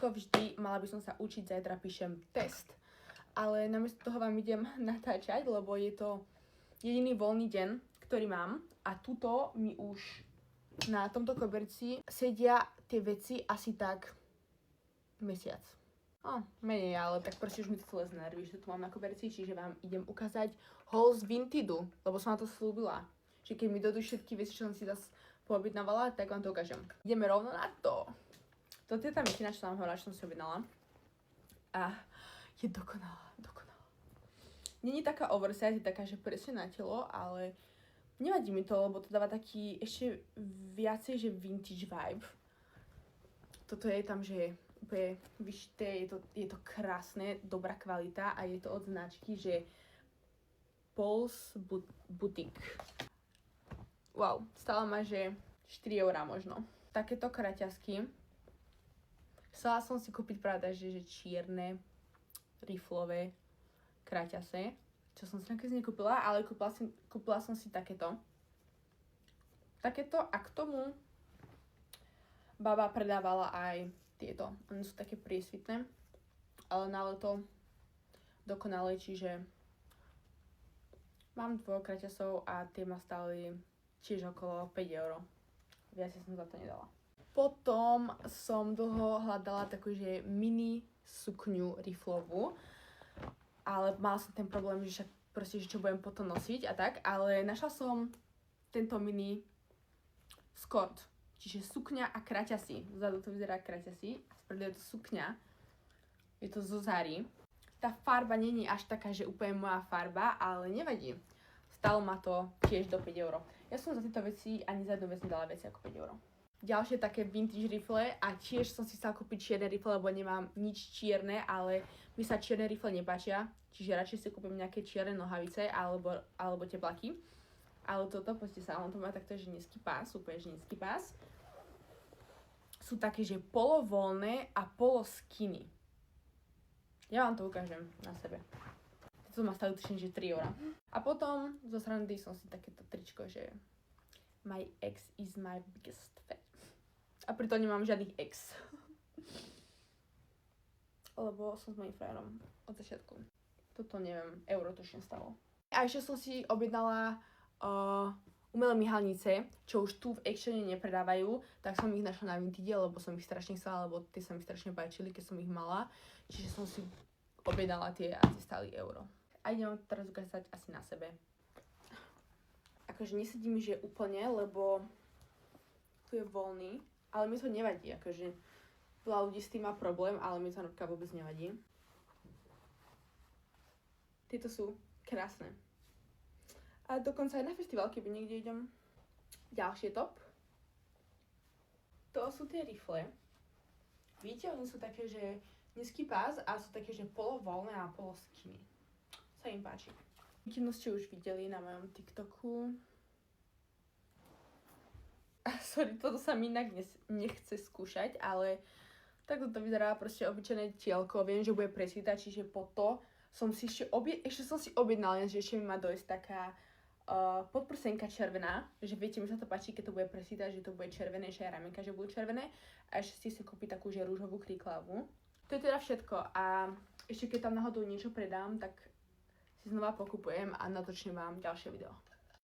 ako vždy, mala by som sa učiť, zajtra píšem test. Ale namiesto toho vám idem natáčať, lebo je to jediný voľný deň, ktorý mám. A tuto mi už na tomto koberci sedia tie veci asi tak mesiac. Menej, ale tak proste už mi to celé znerví, že to tu mám na koberci, čiže vám idem ukázať haul z Vintedu, lebo som na to slúbila. Že keď mi dodú všetky veci, čo som si zase poobjednávala, tak vám to ukážem. Ideme rovno na to. Toto je tá mikina, čo som vám hovorila, čo som si objednala. A je dokonalá. Není taká oversize, je taká, že presne na telo, ale nevadí mi to, lebo to dáva taký ešte viacej, že vintage vibe. Toto je tam, že je úplne vyšité, je to krásne, dobrá kvalita a je to od značky, že Pulse Boutique. Wow, stála ma, že 4 eurá možno. Takéto kraťasky. Chcela som si kúpiť, pravda, že čierne, riflové kraťase, čo som si nakoniec nekúpila, ale kúpila som si takéto. A k tomu baba predávala aj tieto. Oni sú také priesvitné, ale na leto dokonalé, čiže mám 2 kraťasov a tie ma stáli tiež okolo 5 eur. Viac som za to nedala. Potom som dlho hľadala takú, že mini sukňu riflovú, ale mala som ten problém, že však proste, že čo budem potom nosiť a tak, ale našla som tento mini skort. Čiže sukňa a kraťasy. Vzadu to vyzerá kraťasy a spredu je to sukňa. Je to zo Zary. Tá farba není až taká, že úplne moja farba, ale nevadí. Stalo ma to tiež do 5 eur. Ja som za tieto veci ani za jednu vec nedala veci ako 5 eur. Ďalšie také vintage rifle a tiež som si chcela kúpiť čierne rifle, lebo nemám nič čierne, ale mi sa čierne rifle nepáčia. Čiže radšej si kúpim nejaké čierne nohavice alebo tepláky. Ale toto, poďte sa, on to má takto, že nízky pás, úplne že nízky pás. Sú také, že polovoľné a poloskinny. Ja vám to ukážem na sebe. To ma stalo tuším, že 3 eurá. A potom zo srandy som si takéto tričko, že my ex is my biggest fan. A pritom nemám žiadnych ex. Lebo som s mojím frajerom od začiatku. Toto neviem, euro tuším stalo. A ešte som si objednala umelé myhalnice, čo už tu v Actione nepredávajú, tak som ich našla na Vintede, lebo som ich strašne chcela, lebo tie sa mi strašne páčili, keď som ich mala. Čiže som si objednala tie a tie stáli euro. A idem teraz ukázať asi na sebe. Akože nesedí mi, že úplne, lebo tu je voľný, ale mi to nevadí, akože veľa ľudí s tým má problém, ale mi to napríklad vôbec nevadí. Tieto sú krásne. A dokonca aj na festival, keby niekde idem. Ďalšie top. To sú tie rifle. Vidíte, oni sú také, že nízky pás a sú také, že polovoľné a poloskinny. Sa im páči. Mikinu ste už videli na mojom TikToku. Sorry, toto sa mi inak nechce skúšať, ale takto to vyzerá proste obyčajné tielko. Viem, že bude presvítať, čiže po to som si ešte som si objednala, že ešte mi má dojsť taká podprsenka červená, že viete, mi sa to páči, keď to bude presvítať, že to bude červené, že aj ramenka, že budú červené a ešte si kúpiť takú, že rúžovú kriklavu. To je teda všetko a ešte keď tam náhodou niečo predám, tak si znova pokupujem a natočím vám ďalšie video.